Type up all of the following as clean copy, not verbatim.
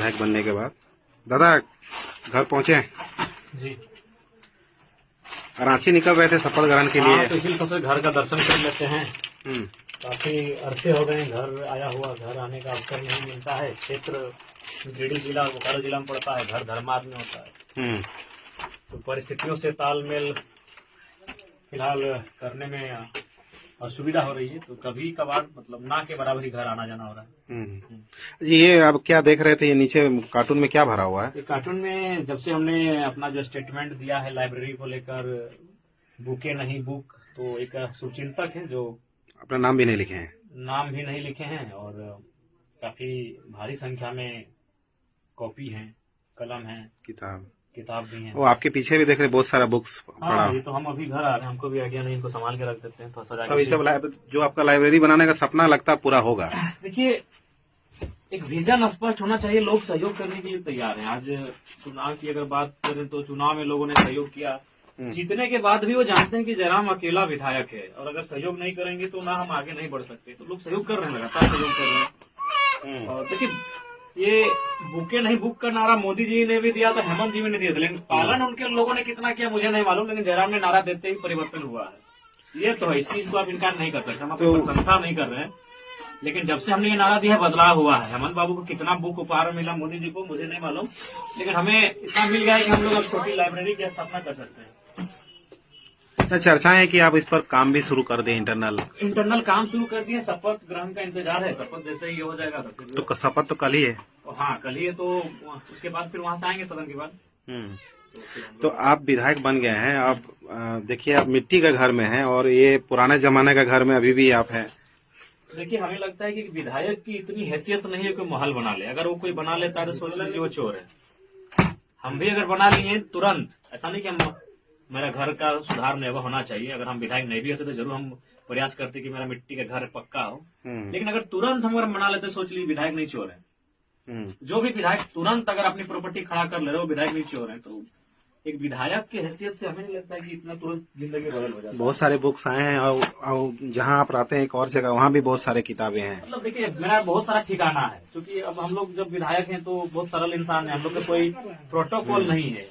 विधायक बनने के बाद। दादा घर पहुंचे हैं जी। रांची निकल रहे थे शपथ ग्रहण के लिए। तो इसीलिए तो घर का दर्शन कर लेते हैं। काफी अरसे हो गए घर आया हुआ, घर आने का अवसर नहीं मिलता है। क्षेत्र गिरिडीह जिला और बोकारो जिला में पड़ता है, घर धर्मार्थ में होता है। तो परिस्थितियों से तालमेल फिलहाल करने में असुविधा हो रही है, तो कभी कभार मतलब ना के बराबर ही घर आना जाना हो रहा है। ये अब क्या देख रहे थे, ये नीचे कार्टून में क्या भरा हुआ है? ये कार्टून में जब से हमने अपना जो स्टेटमेंट दिया है लाइब्रेरी को लेकर, बुके नहीं बुक, तो एक शुभचिंतक है जो अपना नाम भी नहीं लिखे हैं। नाम भी नहीं लिखे हैं और काफी भारी संख्या में कॉपी है, कलम है, किताब भी है। वो आपके पीछे भी देख रहे बहुत सारा बुक्स पड़ा। ये तो हम अभी घर आ रहे हैं, हमको भी आइडिया नहीं, इनको संभाल के रख देते हैं थोड़ा सा। सब जो आपका लाइब्रेरी बनाने का सपना लगता है पूरा होगा। देखिए, एक विजन स्पष्ट होना चाहिए, लोग सहयोग करने के लिए तैयार हैं। आज चुनाव की अगर बात करें तो चुनाव में लोगों ने सहयोग किया, जीतने के बाद भी वो जानते हैं कि जयराम अकेला विधायक है और अगर सहयोग नहीं करेंगे तो ना हम आगे नहीं बढ़ सकते। तो लोग सहयोग कर रहे हैं, लगातार सहयोग कर रहे हैं। और देखिए, ये बुके नहीं बुक का नारा मोदी जी ने भी दिया था, हेमंत जी ने दिया था, लेकिन पालन उनके लोगों ने कितना किया मुझे नहीं मालूम, लेकिन जयराम ने नारा देते ही परिवर्तन हुआ है। ये तो है, इस चीज को आप इनकार नहीं कर सकते, हम अपनी प्रशंसा नहीं कर रहे हैं। लेकिन जब से हमने ये नारा दिया बदलाव हुआ है। हेमंत बाबू को कितना बुक उपहार मिला मोदी जी को मुझे नहीं मालूम, लेकिन हमें इतना मिल गया है कि हम लोग अब छोटी लाइब्रेरी की स्थापना कर सकते हैं। चर्चा है कि आप इस पर काम भी शुरू कर दें, इंटरनल काम शुरू कर दिए। शपथ ग्रहण का इंतजार है, शपथ जैसे ही हो जाएगा तो शपथ तो कल ही है। हाँ कल ही है, तो उसके बाद फिर वहां से आएंगे सदन के बाद। तो आप विधायक बन गए हैं, आप देखिए आप मिट्टी का घर में हैं और ये पुराने जमाने का घर में अभी भी आप हैं। देखिए, हमें लगता है कि विधायक की इतनी हैसियत नहीं है कोई महल बना ले। अगर वो कोई बना लेता है तो सोच लें कि वो चोर है। हम भी अगर बना लिए तुरंत, ऐसा नहीं कि हम मेरा घर का सुधार में होना चाहिए। अगर हम विधायक नहीं भी होते तो जरूर हम प्रयास करते कि मेरा मिट्टी का घर पक्का हो। लेकिन अगर तुरंत हम अगर बना लेते, सोच लीजिए विधायक नहीं चोर है। जो भी विधायक तुरंत अगर अपनी प्रॉपर्टी खड़ा कर ले रहे हो, विधायक नहीं चोर है। तो एक विधायक की हैसियत से हमें नहीं लगता है कि इतना तुरंत जिंदगी बदल हो जाती है। बहुत सारे बुक्स आए हैं और जहाँ आप रहते हैं एक और जगह, वहाँ भी बहुत सारे किताबें हैं। मतलब देखिए, मेरा बहुत सारा ठिकाना है, क्योंकि अब हम लोग जब विधायक हैं तो बहुत सरल इंसान है, हम लोग का कोई प्रोटोकॉल नहीं है।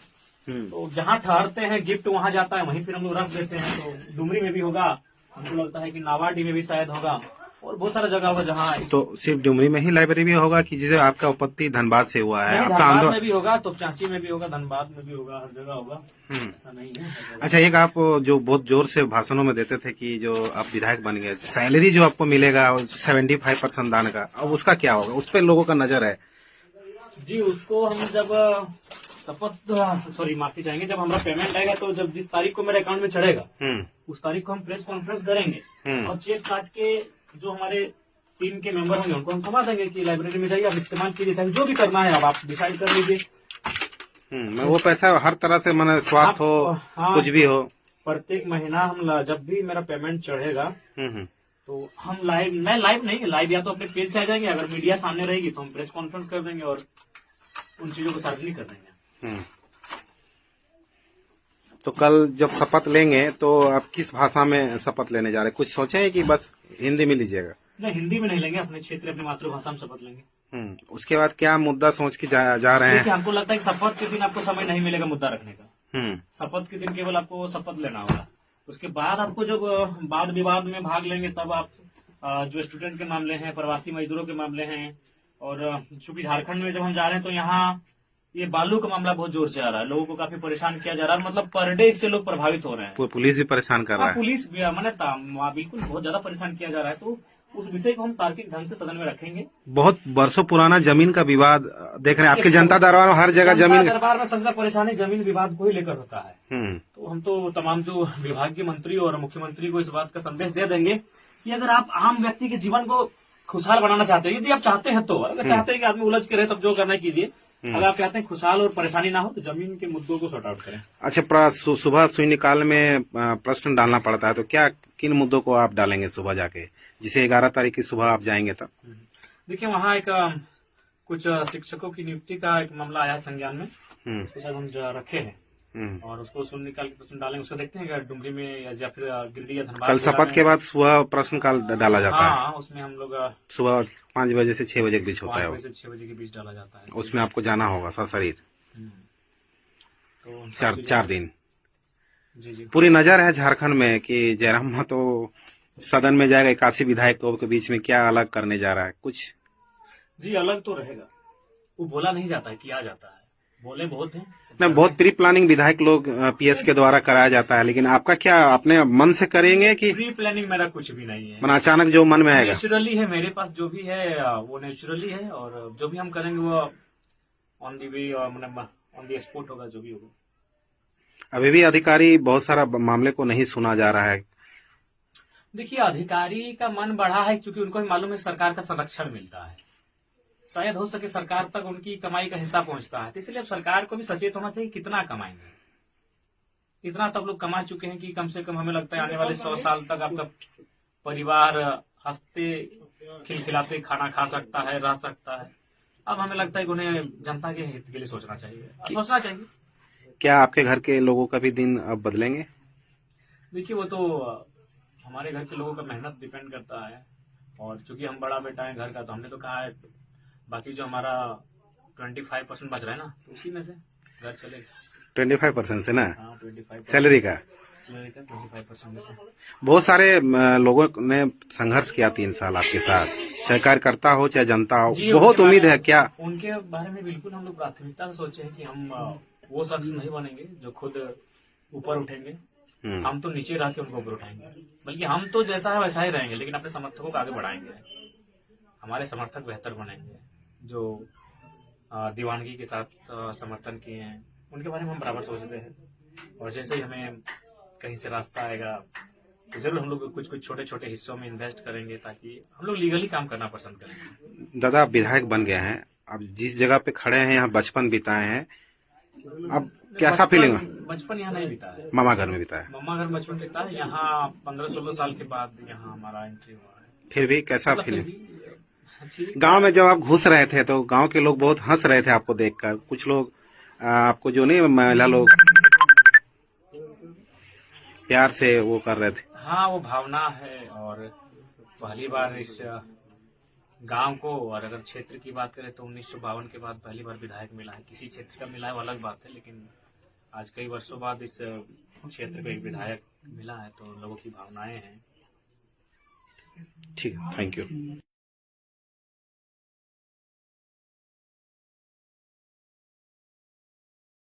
तो जहाँ ठहरते हैं गिफ्ट वहाँ जाता है, वहीं फिर हम लोग रख देते हैं। तो डुमरी में भी होगा, हमको लगता है कि नावाडी में भी शायद होगा, और बहुत सारा जगह होगा जहाँ। तो सिर्फ डुमरी में ही लाइब्रेरी भी होगा कि जिसे आपका उत्पत्ति धनबाद से हुआ है? धनबाद में भी होगा, तो चांची में भी होगा, धनबाद में भी होगा, हर जगह होगा, ऐसा नहीं है। अच्छा, एक आप जो बहुत जोर से भाषणों में देते थे कि जो आप विधायक बन गए, सैलरी जो आपको मिलेगा 75% दान का, अब उसका क्या होगा? उस पर लोगों का नजर है जी। उसको हम जब माफी चाहेंगे, जब हमारा पेमेंट आएगा तो जब जिस तारीख को मेरे अकाउंट में चढ़ेगा उस तारीख को हम प्रेस कॉन्फ्रेंस करेंगे और चेक काट के जो हमारे टीम के मेंबर होंगे उनको हम थमा देंगे कि लाइब्रेरी में जाइए, आप इस्तेमाल कीजिए, चाहे जो भी करना है अब आप डिसाइड कर लीजिए। वो पैसा हर तरह से माने स्वास्थ्य हो, कुछ भी हो, प्रत्येक महीना हम जब भी मेरा पेमेंट चढ़ेगा तो हम मैं लाइव या तो अपने पेज से आ जाएंगे, अगर मीडिया सामने रहेगी तो हम प्रेस कॉन्फ्रेंस कर देंगे और उन चीजों को सार्वजनिक कर देंगे। तो कल जब शपथ लेंगे तो आप किस भाषा में शपथ लेने जा रहे हैं? कुछ सोचे हैं कि बस हिंदी में लीजिएगा? नहीं, हिंदी में नहीं लेंगे, अपने क्षेत्र अपनी मातृभाषा में शपथ लेंगे। उसके बाद क्या मुद्दा सोच के जा रहे हैं? हमको लगता है कि शपथ के दिन आपको समय नहीं मिलेगा मुद्दा रखने का। शपथ के दिन केवल आपको शपथ लेना होगा। उसके बाद आपको जब वाद विवाद में भाग लेंगे तब आप जो स्टूडेंट के मामले हैं, प्रवासी मजदूरों के मामले हैं, और चूंकि झारखंड में जब हम जा रहे हैं तो यहाँ ये बालू का मामला बहुत जोर से आ रहा है, लोगों को काफी परेशान किया जा रहा है। मतलब पर डे इससे लोग प्रभावित हो रहे हैं। पुलिस भी परेशान कर रहा है। पुलिस भी बिल्कुल बहुत ज्यादा परेशान किया जा रहा है। तो उस विषय को हम तार्किक ढंग से सदन में रखेंगे। बहुत वर्षों पुराना जमीन का विवाद देख रहे हैं आपके जनता दरबार में, हर जगह जमीन दरबार में सबसे ज्यादा परेशानी जमीन विवाद को ही लेकर होता है। तो हम तो तमाम जो विभागीय मंत्री और मुख्यमंत्री को इस बात का संदेश दे देंगे कि अगर आप आम व्यक्ति के जीवन को खुशहाल बनाना चाहते हैं, यदि आप चाहते हैं तो, अगर चाहते हैं कि आदमी उलझ के रहे तब जो करना है कीजिए। अगर आप चाहते हैं खुशहाल और परेशानी ना हो तो जमीन के मुद्दों को सॉर्ट आउट करें। अच्छा, सुबह शून्यकाल में प्रश्न डालना पड़ता है, तो क्या किन मुद्दों को आप डालेंगे सुबह जाके, जिसे 11 तारीख की सुबह आप जाएंगे तब? देखिए, वहाँ एक कुछ शिक्षकों की नियुक्ति का एक मामला आया संज्ञान में, तो शायद हम रखे हैं। और उसको शून्य निकाल के प्रश्न डालेंगे, उसको देखते हैं कि डुमरी में या फिर गिरिडीह या धनबाद कल जिला शपथ में- के बाद सुबह प्रश्न काल डाला जाता है। हाँ, उसमें हम लोग सुबह 5 बजे से 6 बजे के बीच होता 5 है वो। बजे से 6 बजे के बीच डाला जाता है। उसमें आपको जाना होगा सशरीर हम्म। तो उन सब चार चीजों- 4 दिन। जी जी। पूरी नजर है झारखंड में कि जयराम महतो सदन में जाएगा, 81 विधायकों के बीच में क्या अलग करने जा रहा है कुछ। जी अलग तो रहेगा, वो बोला नहीं जाता है, किया जाता है। बोले बहुत हैं, नहीं, बहुत प्री प्लानिंग विधायक लोग पीएस के द्वारा कराया जाता है, लेकिन आपका क्या अपने मन से करेंगे कि प्री प्लानिंग मेरा कुछ भी नहीं है। मन अचानक जो मन में आएगा? नेचुरली है, मेरे पास जो भी है वो नेचुरली है, और जो भी हम करेंगे वो ऑन दी वे और मतलब ऑन दी स्पॉट होगा, जो भी होगा। अभी भी अधिकारी बहुत सारा मामले को नहीं सुना जा रहा है। देखिए, अधिकारी का मन बढ़ा है क्योंकि उनको भी मालूम है सरकार का संरक्षण मिलता है, शायद हो सके सरकार तक उनकी कमाई का हिस्सा पहुंचता है, तो इसलिए अब सरकार को भी सचेत होना चाहिए कितना कमाएंगे। इतना तब लोग कमा चुके हैं कि कम से कम हमें लगता है आने वाले 100 साल तक आपका परिवार हंसते खिलखिलाते खाना खा सकता है, रह सकता है। अब हमें लगता है कि उन्हें जनता के हित के लिए सोचना चाहिए। क्या आपके घर के लोगों का भी दिन अब बदलेंगे? देखिए, वो तो हमारे घर के लोगों का मेहनत डिपेंड करता है, और चूंकि हम बड़ा बेटा है घर का, तो हमने तो कहा है बाकी जो हमारा 25% बच रहा है ना, तो उसी में से घर चलेगा। 25% से ना? हाँ, 25% सैलरी का 25% में से। बहुत सारे लोगों ने संघर्ष किया 3 साल आपके साथ, चाहे कार्यकर्ता हो चाहे जनता हो। जी, बहुत उनके उम्मीद बारे है में- क्या? उनके बारे में बिल्कुल हम लोग प्राथमिकता से सोचे हैं कि हम वो शख्स नहीं बनेंगे जो खुद ऊपर उठेंगे, हम तो नीचे रह के उनको ऊपर उठाएंगे। बल्कि हम तो जैसा है वैसा ही रहेंगे, लेकिन अपने समर्थकों को आगे बढ़ाएंगे। हमारे समर्थक बेहतर बनेंगे, जो दीवानगी के साथ समर्थन किए हैं उनके बारे में हम बराबर सोचते हैं, और जैसे ही हमें कहीं से रास्ता आएगा तो जरूर हम लोग कुछ छोटे छोटे हिस्सों में इन्वेस्ट करेंगे, ताकि हम लोग लीगली काम करना पसंद करेंगे। दादा, आप विधायक बन गए हैं, अब जिस जगह पे खड़े हैं यहाँ बचपन बिताए हैं, अब कैसा फीलिंग? बचपन यहाँ नहीं बिता है, मामा घर में बिताया। मम्मा घर बचपन बिता है। यहाँ 15-16 साल के बाद यहाँ हमारा एंट्री हुआ है। फिर भी कैसा मतलब फिर फीलिंग? भी ठीक। गांव में जब आप घुस रहे थे तो गांव के लोग बहुत हंस रहे थे आपको देखकर। कुछ लोग आपको जो नहीं महिला लोग प्यार से वो कर रहे थे। हाँ, वो भावना है, और पहली बार इस गांव को, और अगर क्षेत्र की बात करें तो 1952 के बाद पहली बार विधायक मिला है। किसी क्षेत्र का मिला है वो अलग बात है, लेकिन आज कई वर्षों बाद इस क्षेत्र को एक विधायक मिला है, तो लोगों की भावनाएं हैं। ठीक है, थैंक यू।